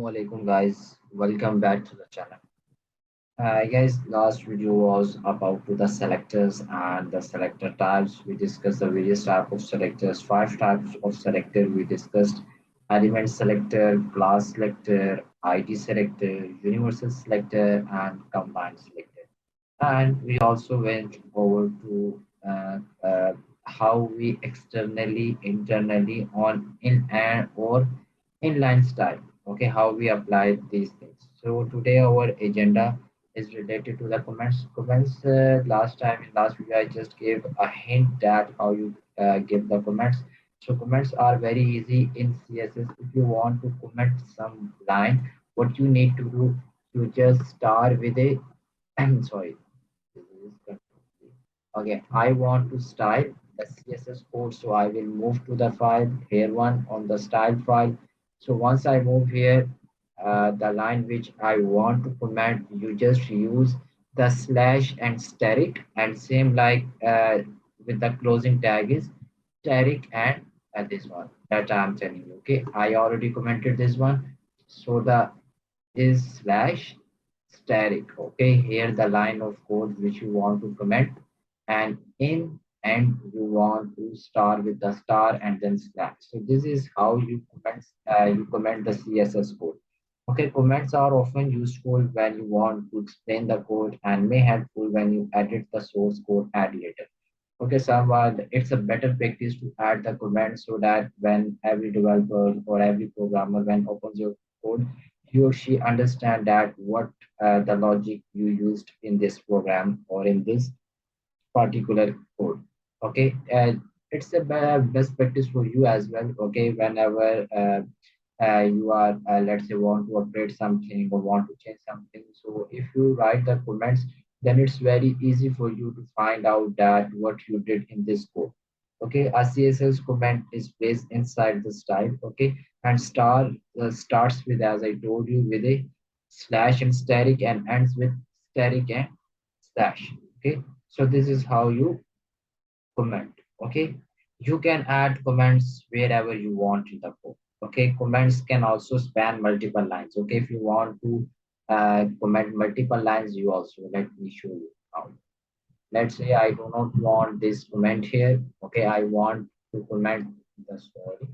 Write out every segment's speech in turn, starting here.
Assalamualaikum guys, welcome back to the channel. Guys, last video was about to the selectors and the selector types. We discussed the various type of selectors, five types of selector. We discussed element selector, class selector, ID selector, universal selector, and combined selector. And we also went over to how we externally, internally on in and or inline style. Okay, how we apply these things. So today our agenda is related to the comments. Comments last time in last video I just gave a hint that how you give the comments. So comments are very easy in CSS. If you want to comment some line, what you need to do, you just start with a sorry. Okay, I want to style the CSS code, so I will move to the file here one on the style file. So once I move here, the line which I want to comment, you just use the slash and steric, and same like with the closing tag is steric and this one that I'm telling you. Okay, I already commented this one, so the is slash static. Okay, here the line of code which you want to comment, and in and you want to start with the star and then slash. So this is how you comment the CSS code. Okay, comments are often useful when you want to explain the code and may helpful when you edit the source code add later. Okay, Samvad, it's a better practice to add the comments so that when every developer or every programmer when opens your code, he or she understand that what the logic you used in this program or in this particular code. Okay, it's a best practice for you as well. Okay, whenever you are let's say want to update something or want to change something, so if you write the comments, then it's very easy for you to find out that what you did in this code. Okay, a CSS comment is placed inside the style. Okay, and star starts with, as I told you, with a slash and static and ends with static and slash. Okay, so this is how you comment. Okay, you can add comments wherever you want in the code. Okay, comments can also span multiple lines. Okay, if you want to comment multiple lines, you also let me show you how. Let's say I do not want this comment here. Okay, I want to comment the story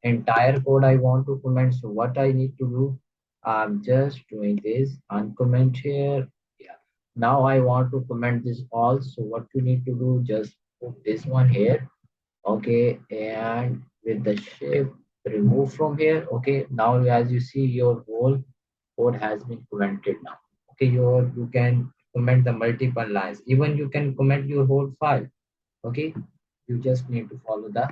entire code I want to comment. So what I need to do, I'm just doing this uncomment here. Yeah. Now I want to comment this all. So what you need to do, just put this one here. Okay, and with the shape remove from here. Okay, now as you see, your whole code has been commented now. Okay, you can comment the multiple lines. Even you can comment your whole file. Okay, you just need to follow the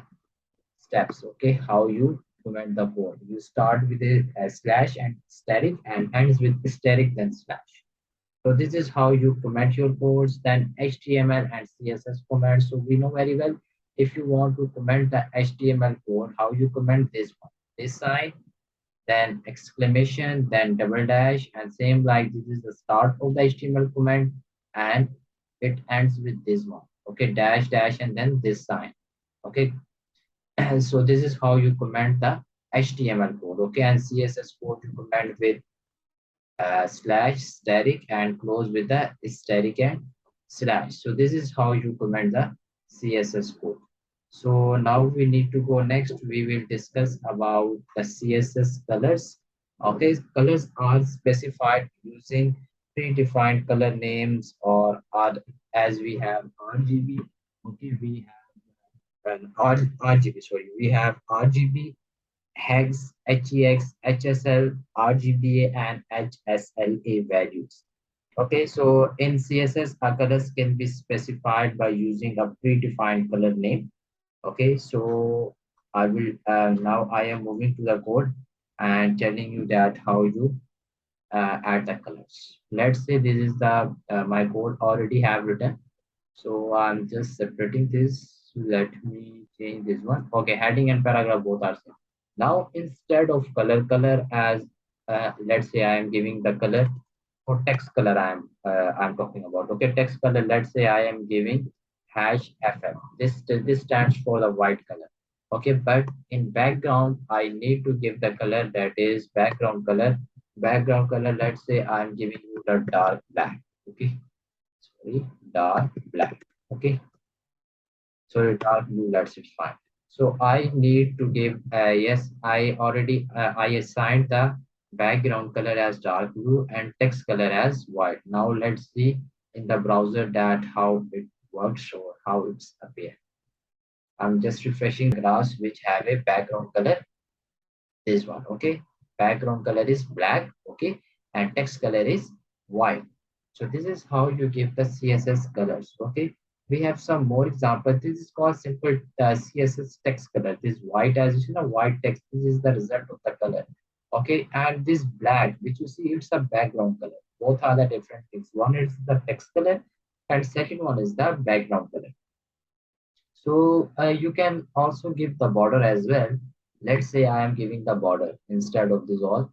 steps. Okay, how you comment the code. You start with a slash and static and ends with static then slash. So this is how you comment your codes. Then HTML and CSS comments. So we know very well, if you want to comment the HTML code, how you comment this one, this sign, then exclamation, then double dash, and same like this is the start of the HTML comment, and it ends with this one. Okay, dash dash and then this sign. Okay, so this is how you comment the HTML code. Okay, and CSS code you comment with slash static and close with the static and slash. So this is how you comment the CSS code. So now we need to go next. We will discuss about the CSS colors. Okay, colors are specified using predefined color names or are as we have RGB. Okay, we have an RGB. Sorry, we have RGB, hex, hex, hsl, RGBA, and hsla values. Okay, so in CSS, our colors can be specified by using a predefined color name. Okay, so I will now I am moving to the code and telling you that how you add the colors. Let's say this is the my code already have written. So I'm just separating this. Let me change this one. Okay, heading and paragraph both are same. Now instead of color as let's say I am giving the color for text color I'm talking about. Okay, text color. Let's say I am giving hash ff. This stands for the white color. Okay, but in background I need to give the color that is background color. Background color, let's say I'm giving you the dark black. Okay, sorry, dark black. Okay, sorry, dark blue, let's it's fine. So I need to give yes, I already I assigned the background color as dark blue and text color as white. Now let's see in the browser that how it works or how it's appear. I'm just refreshing graphs which have a background color, this one. Okay, background color is black. Okay, and text color is white. So this is how you give the CSS colors. Okay, we have some more examples. This is called simple CSS text color. This white, as you see, the white text, this is the result of the color. Okay, and this black which you see, it's the background color. Both are the different things. One is the text color and second one is the background color. So you can also give the border as well. Let's say I am giving the border instead of this all.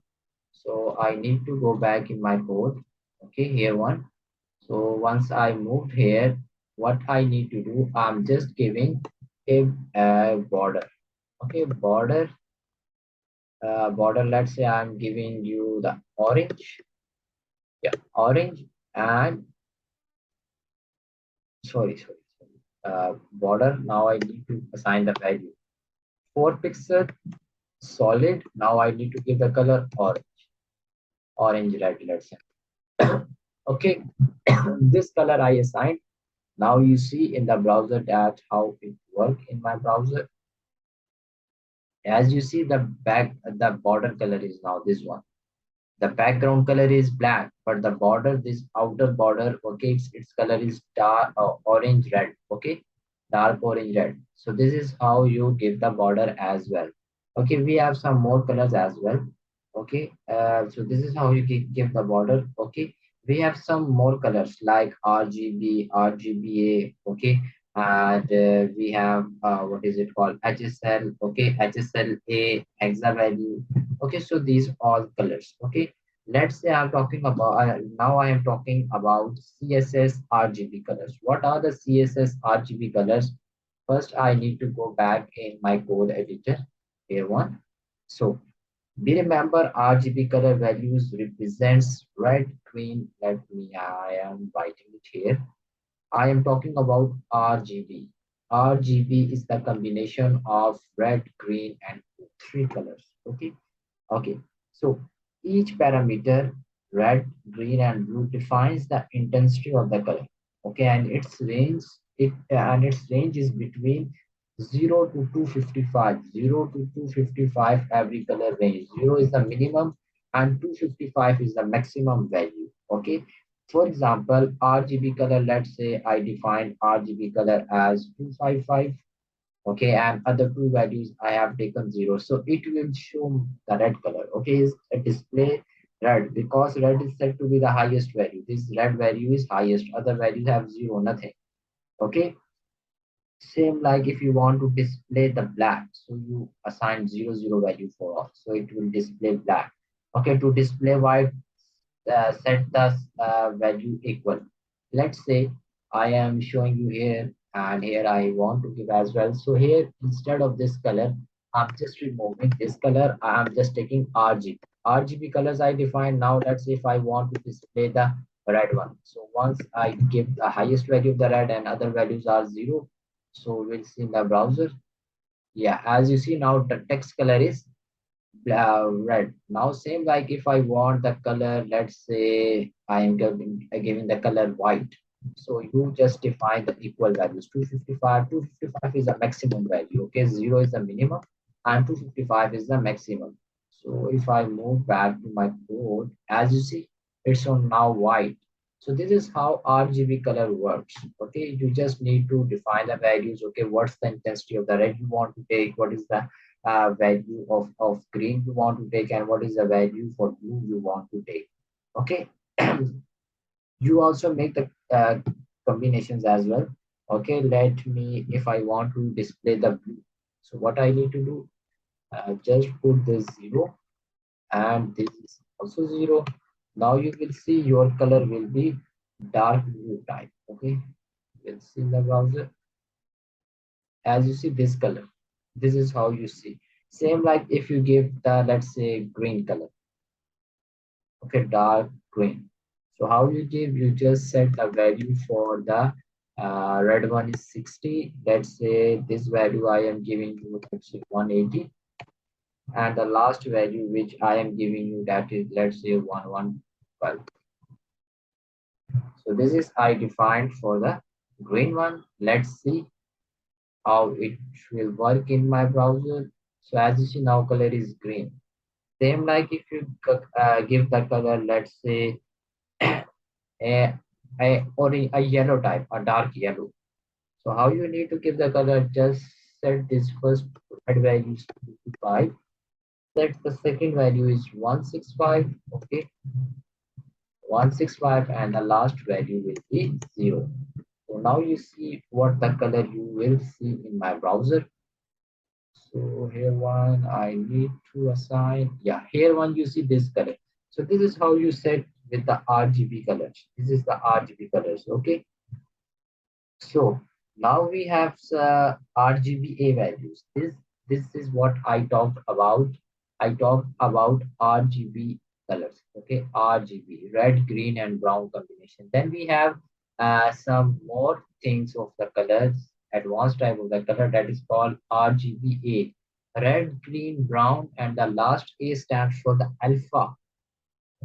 So I need to go back in my code. Okay, here one. So once I moved here, what I need to do, I'm just giving a border. Okay, border. Let's say I'm giving you the orange. Yeah, orange and sorry. Border. Now I need to assign the value. 4 pixel solid. Now I need to give the color orange red, let's say. Okay, this color I assigned. Now you see in the browser that how it work in my browser. As you see, the border color is now this one. The background color is black, but the border, this outer border, okay, its color is dark orange red. Okay, dark orange red. So this is how you give the border as well. Okay, we have some more colors as well. Okay, so this is how you give the border. Okay, we have some more colors like RGB, RGBA. Okay, and we have what is it called, HSL. Okay, HSLA, hexa value. Okay, so these all colors. Okay, let's say I'm talking about now I am talking about CSS RGB colors. What are the CSS RGB colors? First I need to go back in my code editor, here one. So we remember RGB color values represents red, green. Let me, I am writing it here. I am talking about RGB. RGB is the combination of red, green, and three colors. Okay. Okay. So each parameter, red, green, and blue, defines the intensity of the color. Okay, and its range is between 0 to 255. 0 to 255 every color range. 0 is the minimum and 255 is the maximum value. Okay. For example, RGB color, let's say I define RGB color as 255. Okay, and other two values I have taken 0, so it will show the red color. Okay, is a display red because red is said to be the highest value. This red value is highest, other values have 0, nothing. Okay, same like if you want to display the black, so you assign 0 value for all, so it will display black. Okay, to display white, set the value equal. Let's say I am showing you here and here I want to give as well. So here instead of this color, I'm just removing this color. I'm just taking RGB. RGB colors I define now. Let's say if I want to display the red one. So once I give the highest value of the red and other values are 0, so we'll see in the browser. Yeah, as you see now the text color is red. Now same like if I want the color, let's say I am giving the color white. So you just define the equal values. 255, 255 is the maximum value. Okay, 0 is the minimum and 255 is the maximum. So if I move back to my code, as you see, it's on now white. So this is how RGB color works. Okay, you just need to define the values. Okay, what's the intensity of the red you want to take? What is the value of green you want to take, and what is the value for blue you want to take. Okay. You also make the combinations as well. Okay, let me, if I want to display the blue, so what I need to do, just put this 0 and this is also 0. Now you will see your color will be dark blue type. Okay, we'll see in the browser. As you see this color, This is how you see. Same like if you give the, let's say, green color, okay, dark green. So how you give, you just set the value for the red one is 60. Let's say this value I am giving you, let's say 180, and the last value which I am giving you, that is, let's say, 1112. So this is I defined for the green one. Let's see how it will work in my browser. So as you see now, color is green. Same like if you give the color, let's say, a, a yellow type, a dark yellow. So how you need to give the color? Just set this first red value is 55. Set the second value is 165. Okay, 165, and the last value will be 0. So now you see what the color you will see in my browser. So here one I need to assign. Yeah, here one you see this color. So this is how you set with the RGB colors. This is the RGB colors. Okay. So now we have RGBA values. This is what I talked about. I talked about RGB colors. Okay, RGB, red, green, and brown combination. Then we have some more things of the colors, advanced type of the color, that is called RGBA. Red, green, brown, and the last A stands for the alpha.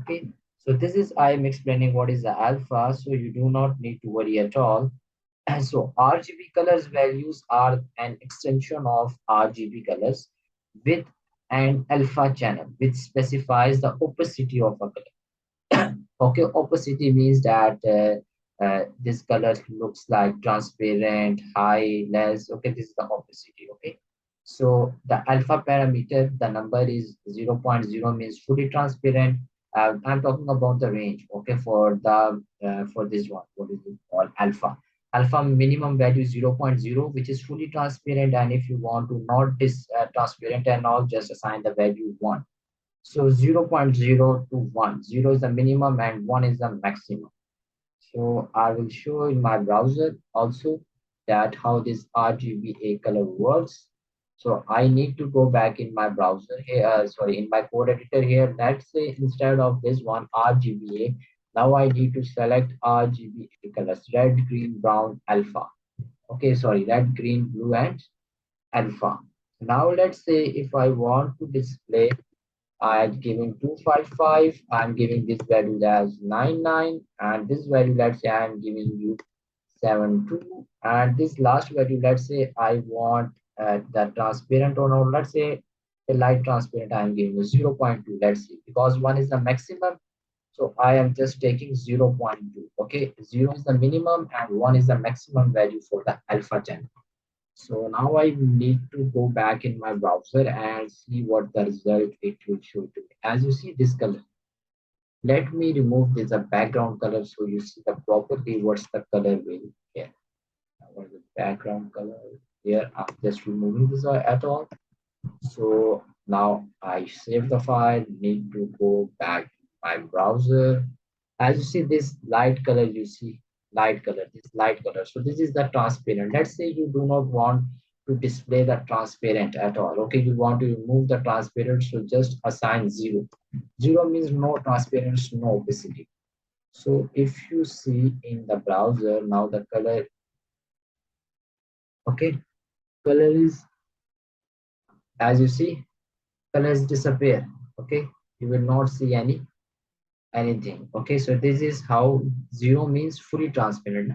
Okay, so this is I am explaining what is the alpha, so you do not need to worry at all. And so RGB colors values are an extension of RGB colors with an alpha channel, which specifies the opacity of a color. Okay, opacity means that this color looks like transparent, high, less. Okay, this is the opacity. Okay, so the alpha parameter, the number is 0.0, point 0 means fully transparent. I'm talking about the range. Okay, for the for this one, what is it called? Alpha. Alpha minimum value is 0.0, point 0, which is fully transparent. And if you want to not this transparent and all, just assign the value 1. So 0.0 point 0 to 1. 0 is the minimum and 1 is the maximum. So I will show in my browser also that how this RGBA color works. So I need to go back in my browser here, sorry, in my code editor here. Let's say instead of this one RGBA, now I need to select RGBA colors, red, green, brown, alpha. Okay, sorry, red, green, blue, and alpha. Now let's say if I want to display, I'm giving 255. I'm giving this value as 99, and this value, let's say I'm giving you 72, and this last value, let's say I want the transparent or not. Let's say the light transparent, I'm giving you 0.2. Let's see, because 1 is the maximum, so I am just taking 0.2. Okay, 0 is the minimum and 1 is the maximum value for the alpha channel. So now I need to go back in my browser and see what the result it will show to me. As you see this color, let me remove this a background color so you see the properly what's the color will here. What is the background color here? I'm just removing this at all. So now I save the file, need to go back to my browser. As you see this light color, you see light color, this light color. So this is the transparent. Let's say you do not want to display the transparent at all. Okay, you want to remove the transparent, so just assign 0. 0 means no transparency, no opacity. So if you see in the browser now the color, okay, color is, as you see, colors disappear. Okay, you will not see anything. Okay, so this is how 0 means fully transparent.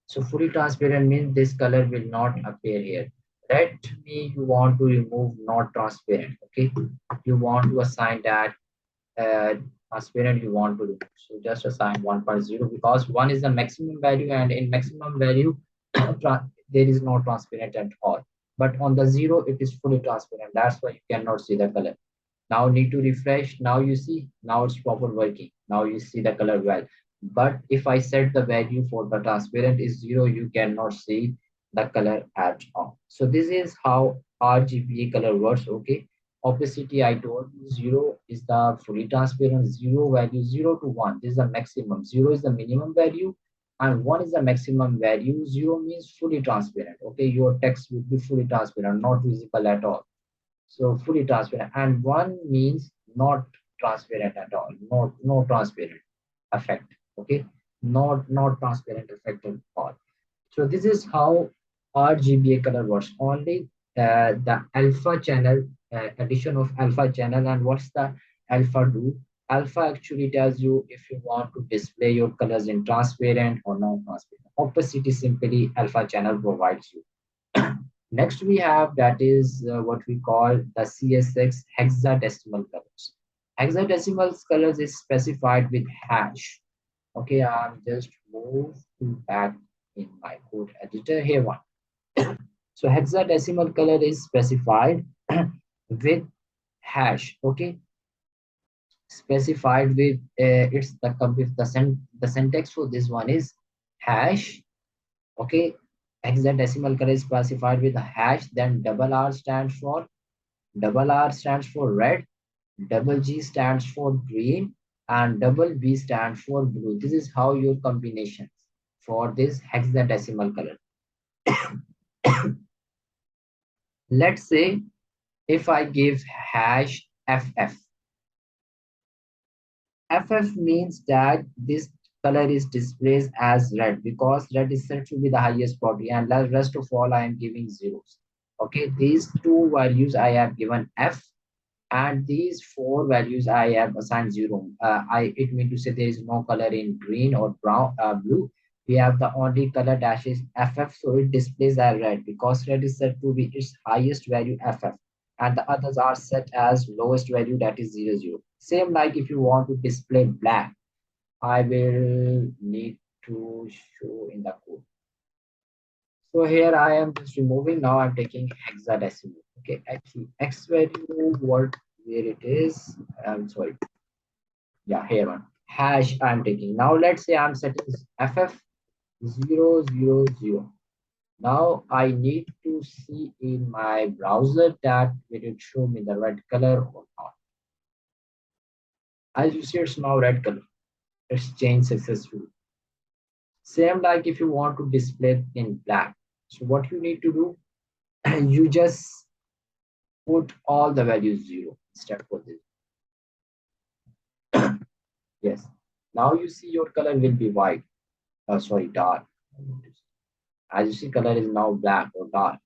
So fully transparent means this color will not appear here. Let me, you want to remove not transparent. Okay, you want to assign that transparent you want to remove, so just assign 1.0, because 1 is the maximum value, and in maximum value there is no transparent at all, but on the 0 it is fully transparent. That's why you cannot see the color. Now need to refresh. Now you see, now it's proper working. Now you see the color well. But if I set the value for the transparent is 0, you cannot see the color at all. So this is how RGBA color works. Okay, opacity I told you 0 is the fully transparent. 0 value 0 to 1, this is the maximum. 0 is the minimum value, and one is the maximum value. Zero means fully transparent. Okay, your text will be fully transparent, not visible at all. So fully transparent, and one means not transparent at all. No transparent effect. Okay, not transparent effect at all. So this is how RGBA color works. Only the alpha channel, addition of alpha channel. And what's the alpha do? Alpha actually tells you if you want to display your colors in transparent or non-transparent. Opacity simply alpha channel provides you. Next we have that is what we call the CSX hexadecimal colors. Hexadecimal colors is specified with hash. Okay, I'm just move to back in my code editor here one. So hexadecimal color is specified with hash. Okay, specified with it's the syntax for this one is hash. Okay, hexadecimal color is specified with a hash. Then double R stands for red, double G stands for green, and double B stands for blue. This is how your combinations for this hexadecimal color. Let's say if I give hash FF, FF means that this color is displayed as red because red is said to be the highest property, and the rest of all I am giving zeros. Okay, these two values I have given F, and these four values I have assigned zero. It means to say there is no color in green or brown, blue. We have the only color dash is FF, so it displays as red because red is said to be its highest value FF, and the others are set as lowest value that is 00. Same like if you want to display black, I will need to show in the code. So here I am just removing. Now I'm taking hexadecimal. Okay, actually X value, what where it is. I'm sorry. Yeah, here one. Hash I'm taking. Now let's say I'm setting FF000. Now I need to see in my browser that will it show me the red color or not. As you see, it's now red color. It's changed successfully. Same like if you want to display it in black. So what you need to do, you just put all the values zero instead for this. Yes. Now you see your color will be white. Sorry, dark. As you see, color is now black or dark.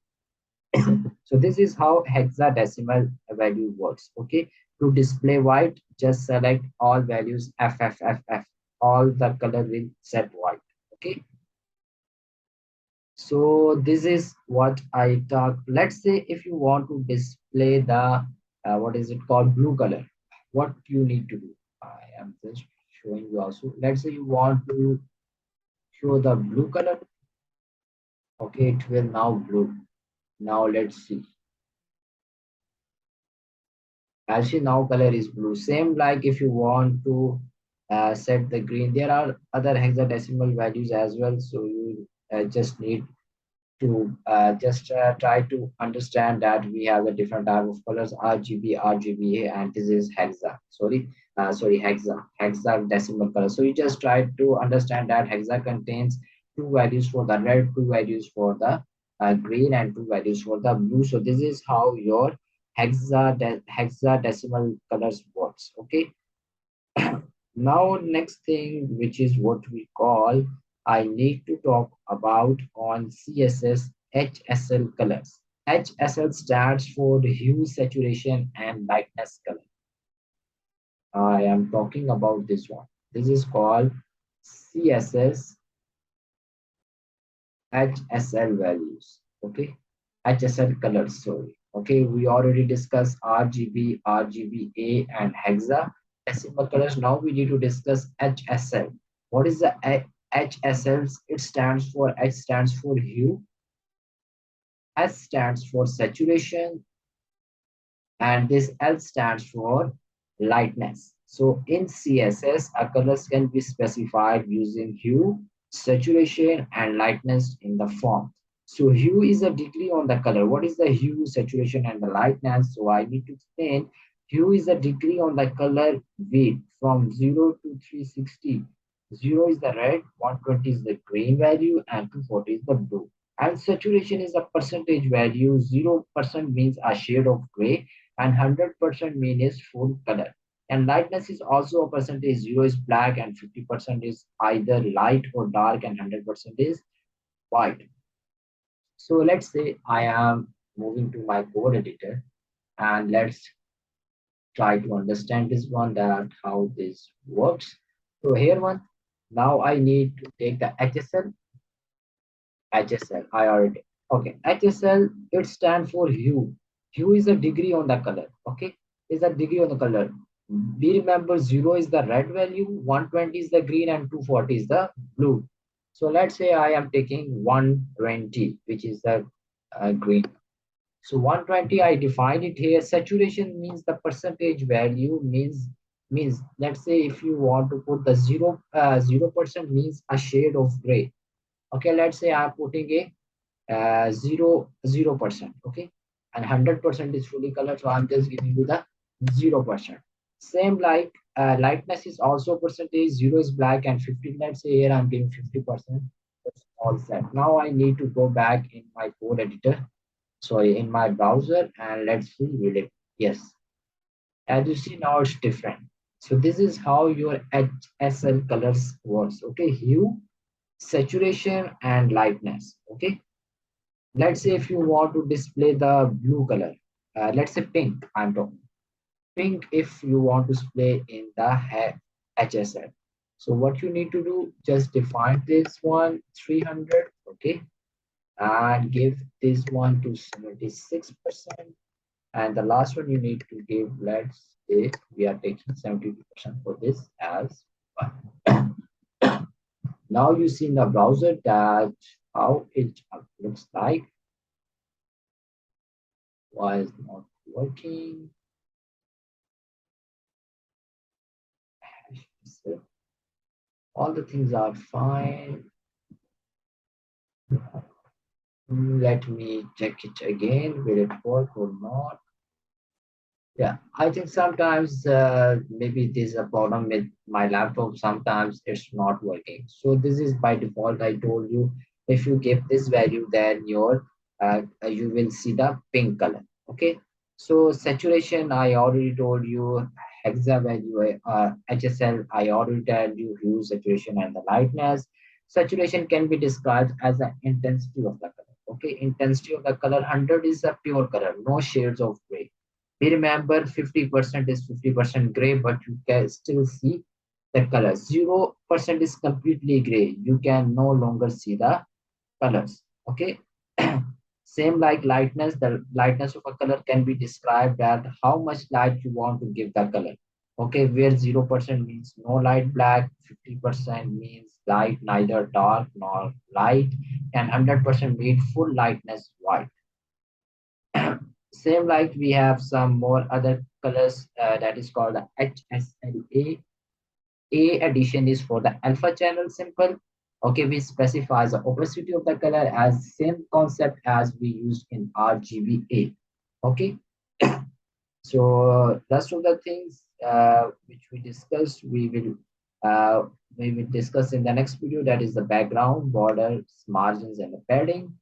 So this is how hexadecimal value works. Okay. To display white, just select all values FFFF. All the color will set white. Okay. So this is what I talk. Let's say if you want to display the what is it called blue color, what you need to do. I am just showing you also. Let's say you want to show the blue color. Okay, it will now blue. Now let's see. Actually, now color is blue. Same like if you want to set the green. There are other hexadecimal values as well. So you just need to just try to understand that we have a different type of colors RGB, RGBA, and this is hexa. Sorry, hexa decimal color. So you just try to understand that hexa contains two values for the red, two values for the green, and two values for the blue. So this is how your hexadecimal colors works. Okay. Now, next thing, which is what we call, I need to talk about on CSS HSL colors. HSL stands for hue, saturation, and lightness color. I am talking about this one. This is called CSS HSL values. Okay, HSL colors. Sorry. Okay, we already discussed RGB, RGBA, and hexa decimal colors. Now we need to discuss HSL. What is the HSL? H stands for hue, S stands for saturation, and this L stands for lightness. So in CSS, a colors can be specified using hue, saturation, and lightness in the form. So hue is a degree on the color. What is the hue, saturation, and the lightness? So I need to explain. Hue is a degree on the color width from 0 to 360. 0 is the red, 120 is the green value, and 240 is the blue. And saturation is a percentage value. 0% means a shade of gray, and 100% means full color. And lightness is also a percentage. 0 is black, and 50% is either light or dark, and 100% is white. So let's say I am moving to my code editor, and let's try to understand this one, that how this works. So here one, now I need to take the HSL, I already, okay, HSL, it stands for hue. Hue is a degree on the color, okay, is a degree on the color. We remember 0 is the red value, 120 is the green, and 240 is the blue. So let's say I am taking 120, which is the green. So 120, I define it here. Saturation means the percentage value, means let's say if you want to put the 0% means a shade of gray. Okay, let's say I'm putting a 0%. Okay, and 100% is fully colored. So I'm just giving you the 0%. Same like lightness is also percentage. 0 is black and 50. Let's say here I'm giving 50%. That's all set. Now I need to go back in my code editor, sorry, in my browser, and let's see, will it, yes, as you see now it's different. So this is how your HSL colors works. Okay, hue, saturation, and lightness. Okay, let's say if you want to display the blue color, let's say pink, I'm talking pink, if you want to display in the HSL. So what you need to do, just define this one 300, okay, and give this one to 76%. And the last one you need to give, let's say we are taking 72% for this as well. Now you see in the browser that how it looks like. Why is not working? So all the things are fine. Let me check it again. Will it work or not? Yeah, I think sometimes maybe there's a problem with my laptop. Sometimes it's not working. So this is by default. I told you if you give this value, then your you will see the pink color. Okay. So saturation, I already told you. Hexa value, HSL, I already told you hue, saturation, and the lightness. Saturation can be described as the intensity of the color. Okay, intensity of the color 100 is a pure color, no shades of gray. We remember 50% is 50% gray, but you can still see the color. 0% is completely gray. You can no longer see the colors. Okay. Same like lightness, the lightness of a color can be described as how much light you want to give the color. Okay, where 0% means no light black, 50% means light neither dark nor light, and 100% means full lightness white. Same like we have some more other colors that is called the HSLA. A addition is for the alpha channel simple. Okay, we specifies the opacity of the color as same concept as we used in RGBA. Okay, so rest of the things which we discussed, we will discuss in the next video. That is the background, borders, margins, and the padding.